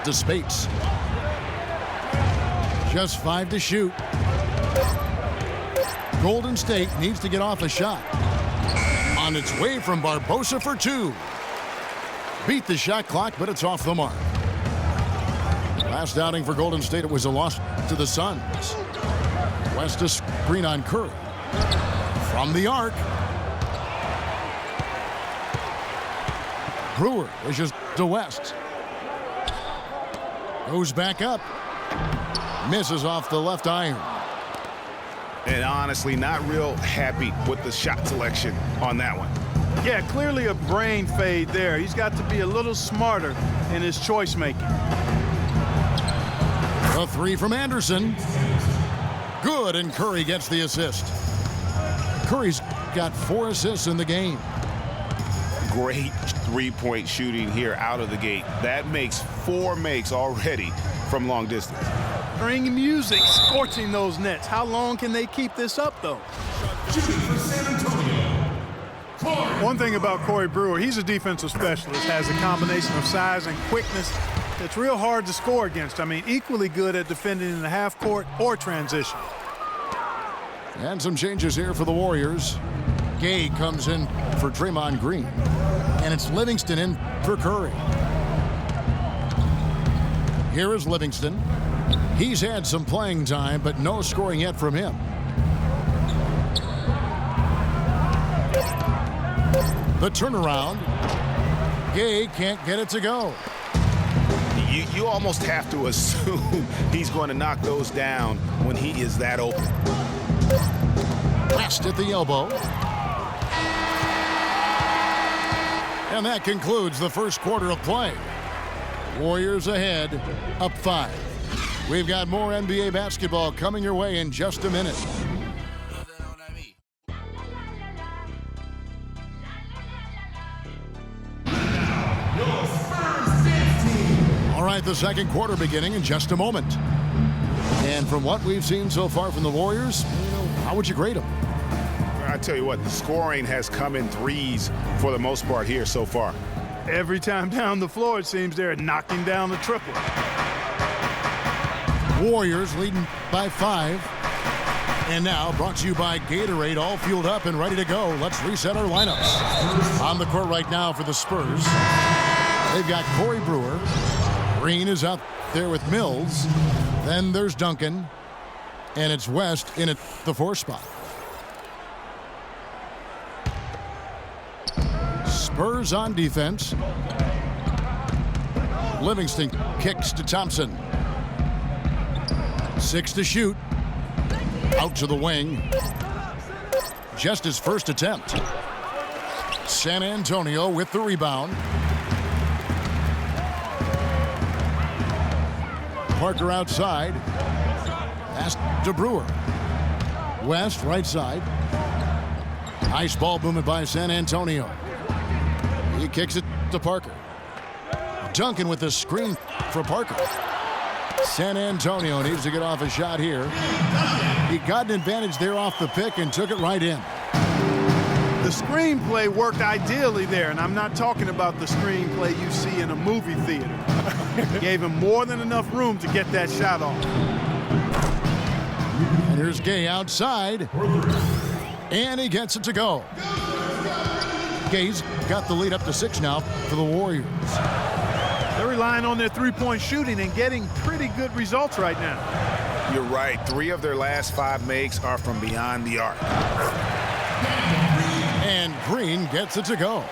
to Spates. Just 5 to shoot. Golden State needs to get off a shot. On its way from Barbosa for 2. Beat the shot clock, but it's off the mark. Last outing for Golden State, it was a loss to the Suns. West to screen on Curry. From the arc. Brewer is to West. Goes back up. Misses off the left iron. And honestly, not real happy with the shot selection on that one. Yeah, clearly a brain fade there. He's got to be a little smarter in his choice making. A 3 from Anderson. Good, and Curry gets the assist. Curry's got 4 assists in the game. Great three-point shooting here out of the gate. That makes 4 makes already from long distance. Bring music, scorching those nets. How long can they keep this up, though? One thing about Corey Brewer, he's a defensive specialist, has a combination of size and quickness that's real hard to score against. I mean, equally good at defending in the half court or transition. And some changes here for the Warriors. Gay comes in for Draymond Green. And it's Livingston in for Curry. Here is Livingston. He's had some playing time, but no scoring yet from him. The turnaround. Gay can't get it to go. You almost have to assume he's going to knock those down when he is that open. West at the elbow. And that concludes the first quarter of play. Warriors ahead, up 5. We've got more NBA basketball coming your way in just a minute. All right, the second quarter beginning in just a moment. And from what we've seen so far from the Warriors, how would you grade them? I tell you what, the scoring has come in threes for the most part here so far. Every time down the floor, it seems they're knocking down the triple. Warriors leading by 5. And now brought to you by Gatorade, all fueled up and ready to go. Let's reset our lineups. On the court right now for the Spurs, they've got Corey Brewer. Green is out there with Mills. Then there's Duncan. And it's West in at the 4 spot. Spurs on defense. Livingston kicks to Thompson. 6 to shoot. Out to the wing. Just his first attempt. San Antonio with the rebound. Parker outside. Pass to Brewer. West right side. Nice ball movement by San Antonio. He kicks it to Parker. Duncan with the screen for Parker. San Antonio needs to get off a shot here. He got an advantage there off the pick and took it right in. The screenplay worked ideally there, and I'm not talking about the screenplay you see in a movie theater. Gave him more than enough room to get that shot off. And here's Gay outside. And he gets it to go. Gay's got the lead up to 6 now for the Warriors. They're relying on their three-point shooting and getting pretty good results right now. You're right. 3 of their last 5 makes are from beyond the arc. And Green gets it to go.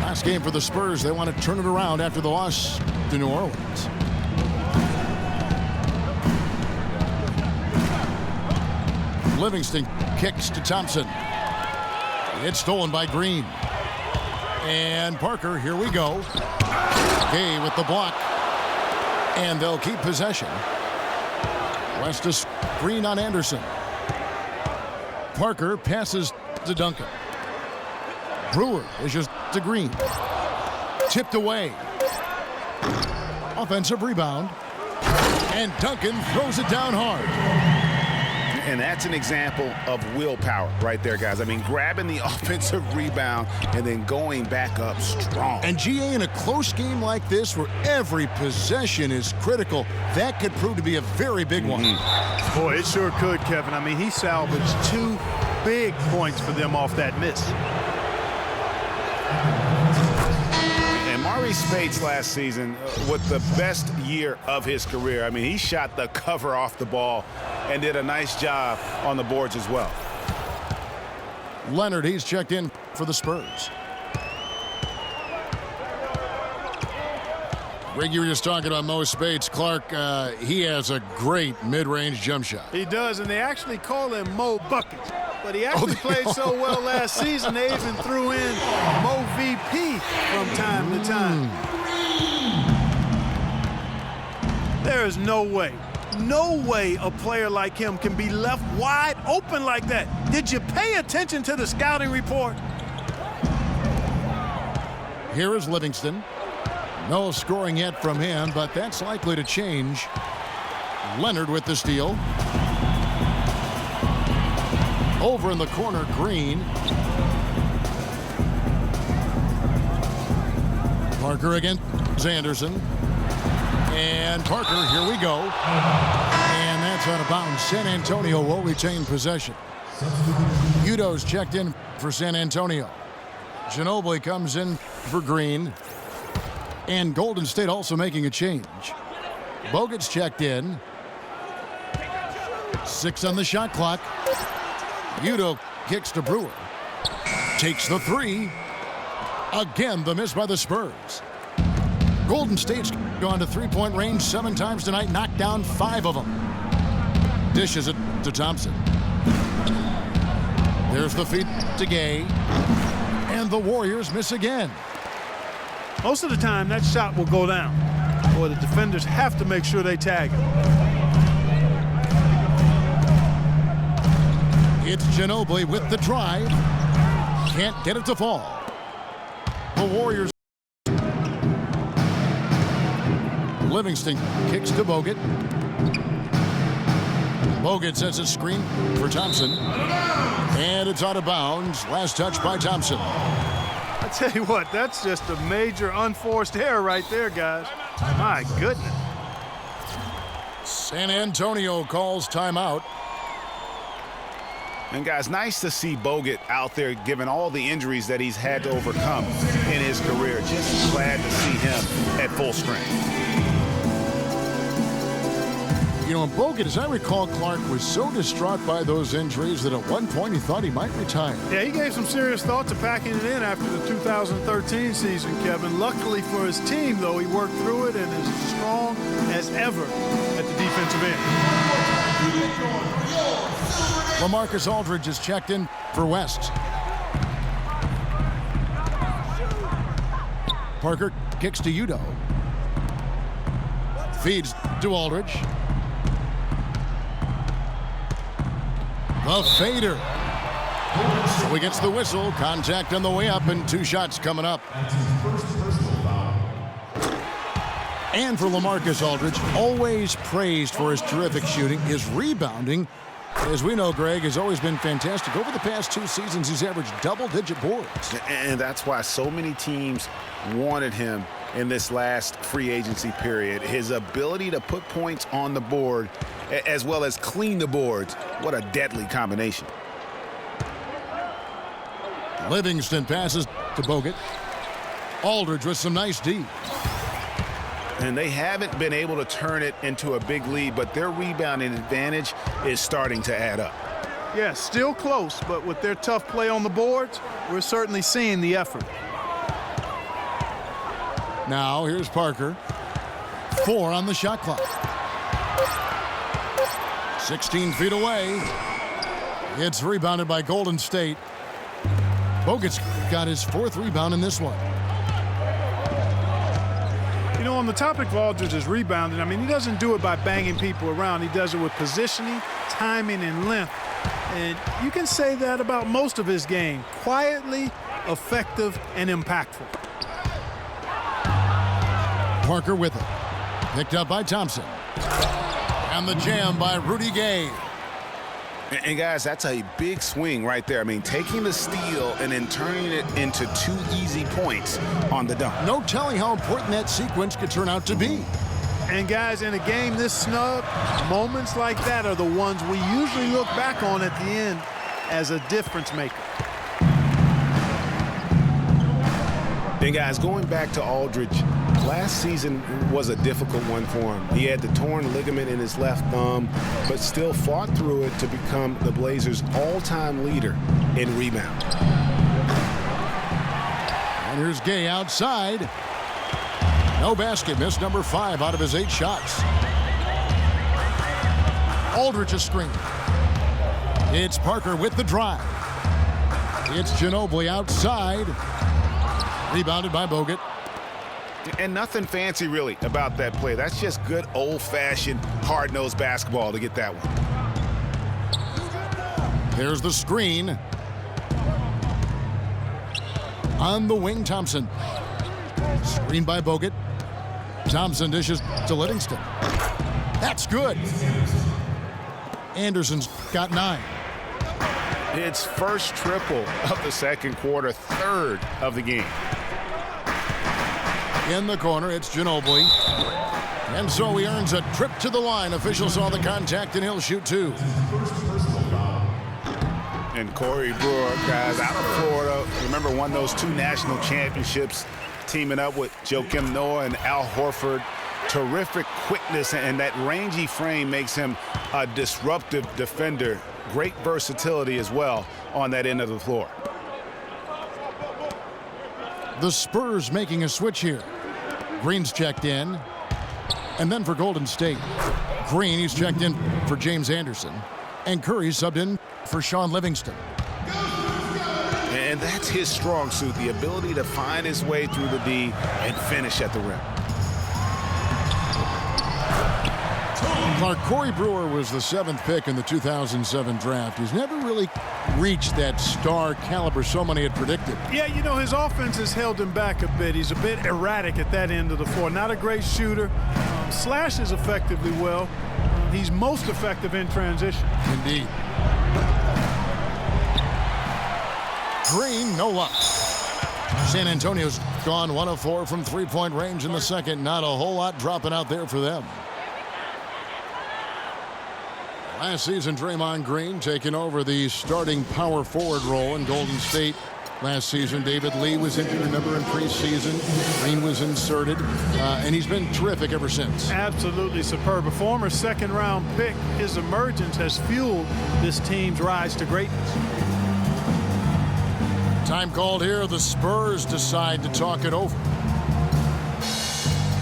Last game for the Spurs. They want to turn it around after the loss to New Orleans. Livingston kicks to Thompson. It's stolen by Green. And Parker, here we go. Gay with the block. And they'll keep possession. West to screen on Anderson. Parker passes to Duncan. Brewer is just to Green. Tipped away. Offensive rebound. And Duncan throws it down hard. And that's an example of willpower right there, guys. I mean, grabbing the offensive rebound and then going back up strong. And GA, in a close game like this where every possession is critical, that could prove to be a very big one. Boy, it sure could, Kevin. I mean, he salvaged 2 big points for them off that miss. And Maurice Spates last season with the best year of his career. I mean, he shot the cover off the ball and did a nice job on the boards as well. Leonard, he's checked in for the Spurs. Greg, you were just talking about Mo Spates. Clark, he has a great mid-range jump shot. He does, and they actually call him Mo Buckets. But he actually played so well last season, they even threw in Mo VP from time to time. There is no way a player like him can be left wide open like that. Did you pay attention to the scouting report? Here is Livingston. No scoring yet from him, but that's likely to change. Leonard with the steal. Over in the corner, Green. Parker against Anderson. And Parker, here we go. And that's out of bounds. San Antonio will retain possession. Udo's checked in for San Antonio. Ginobili comes in for Green. And Golden State also making a change. Bogut's checked in. 6 on the shot clock. Udo kicks to Brewer. Takes the 3. Again, the miss by the Spurs. Golden State's gone to three-point range 7 times tonight, knocked down 5 of them. Dishes it to Thompson. There's the feed to Gay. And the Warriors miss again. Most of the time, that shot will go down. Boy, the defenders have to make sure they tag him. It's Ginobili with the drive. Can't get it to fall. The Warriors. Livingston kicks to Bogut. Bogut sets a screen for Thompson. And it's out of bounds. Last touch by Thompson. I tell you what, that's just a major unforced error right there, guys. My goodness. San Antonio calls timeout. And guys, nice to see Bogut out there given all the injuries that he's had to overcome in his career. Just glad to see him at full strength. You know, Bogut, as I recall, Clark was so distraught by those injuries that at one point he thought he might retire. Yeah, he gave some serious thought to packing it in after the 2013 season, Kevin. Luckily for his team, though, he worked through it and is as strong as ever at the defensive end. LaMarcus Aldridge is checked in for West. Parker kicks to Udo. Feeds to Aldridge. The fader. So he gets the whistle. Contact on the way up and 2 shots coming up. And for LaMarcus Aldridge, always praised for his terrific shooting. His rebounding, as we know, Greg, has always been fantastic. Over the past 2 seasons, he's averaged double-digit boards. And that's why so many teams wanted him in this last free agency period. His ability to put points on the board as well as clean the boards. What a deadly combination. Livingston passes to Bogut. Aldridge with some nice D. And they haven't been able to turn it into a big lead, but their rebounding advantage is starting to add up. Yeah, still close, but with their tough play on the boards, we're certainly seeing the effort. Now here's Parker. 4 on the shot clock. 16 feet away. It's rebounded by Golden State. Bogut's got his 4th rebound in this one. You know, on the topic of Aldridge's rebounding, I mean, he doesn't do it by banging people around. He does it with positioning, timing, and length. And you can say that about most of his game. Quietly, effective, and impactful. Parker with it. Picked up by Thompson. And the jam by Rudy Gay. And guys, that's a big swing right there. I mean, taking the steal and then turning it into 2 easy points on the dunk. No telling how important that sequence could turn out to be. And guys, in a game this snug, moments like that are the ones we usually look back on at the end as a difference maker. And guys, going back to Aldridge, last season was a difficult one for him. He had the torn ligament in his left thumb, but still fought through it to become the Blazers' all-time leader in rebound. And here's Gay outside. No basket. Missed number 5 out of his 8 shots. Aldridge a screen. It's Parker with the drive. It's Ginobili outside. Rebounded by Bogut. And nothing fancy, really, about that play. That's just good old-fashioned, hard-nosed basketball to get that one. Here's the screen. On the wing, Thompson. Screen by Bogut. Thompson dishes to Livingston. That's good. Anderson's got 9. It's first triple of the second quarter, third of the game. In the corner, it's Ginobili. And so he earns a trip to the line. Officials saw the contact, and he'll shoot 2. And Corey Brewer, guys, out of Florida. Remember, won those 2 national championships, teaming up with Joakim Noah and Al Horford. Terrific quickness, and that rangy frame makes him a disruptive defender. Great versatility as well on that end of the floor. The Spurs making a switch here. Green's checked in. And then for Golden State, Green, he's checked in for James Anderson. And Curry subbed in for Sean Livingston. And that's his strong suit, the ability to find his way through the D and finish at the rim. Clark, Corey Brewer was the 7th pick in the 2007 draft. He's never really reached that star caliber so many had predicted. Yeah, you know, his offense has held him back a bit. He's a bit erratic at that end of the floor. Not a great shooter. Slashes effectively well. He's most effective in transition. Indeed. Green, no luck. San Antonio's gone 1 of 4 from 3-point range in the second. Not a whole lot dropping out there for them. Last season, Draymond Green taking over the starting power forward role in Golden State. Last season, David Lee was injured, remember, in preseason. Green was inserted, and he's been terrific ever since. Absolutely superb. A former second-round pick, his emergence has fueled this team's rise to greatness. Time called here. The Spurs decide to talk it over.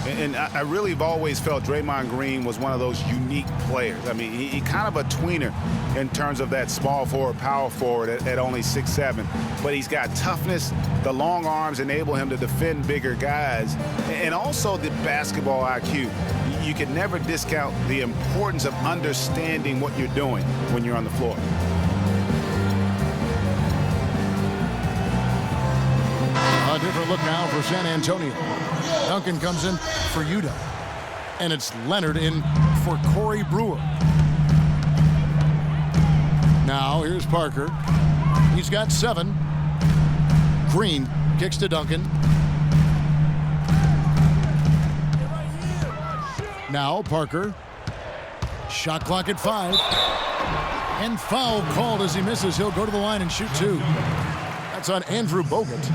And I really have always felt Draymond Green was one of those unique players. I mean, he kind of a tweener in terms of that small forward, power forward at only 6'7". But he's got toughness. The long arms enable him to defend bigger guys. And also the basketball IQ. You can never discount the importance of understanding what you're doing when you're on the floor. A different look now for San Antonio. Duncan comes in for Utah. And it's Leonard in for Corey Brewer. Now here's Parker. He's got 7. Green kicks to Duncan. Now Parker. Shot clock at 5. And foul called as he misses. He'll go to the line and shoot 2. That's on Andrew Bogut.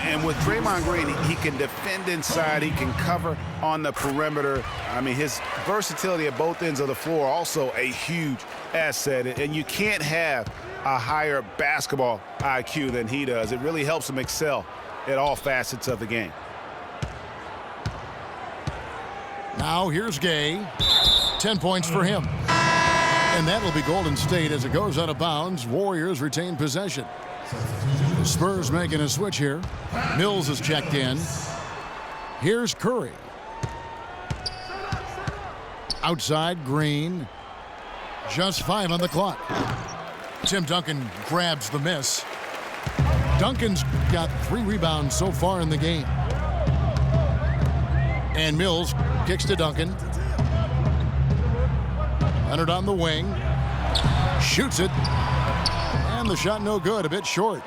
And with Draymond Green, he can defend inside. He can cover on the perimeter. I mean, his versatility at both ends of the floor also a huge asset. And you can't have a higher basketball IQ than he does. It really helps him excel at all facets of the game. Now here's Gay. 10 points for him. And that will be Golden State as it goes out of bounds. Warriors retain possession. The Spurs making a switch here. Mills is checked in. Here's Curry. Outside, Green. Just 5 on the clock. Tim Duncan grabs the miss. Duncan's got 3 rebounds so far in the game. And Mills kicks to Duncan. Leonard on the wing. Shoots it. And the shot no good, a bit short.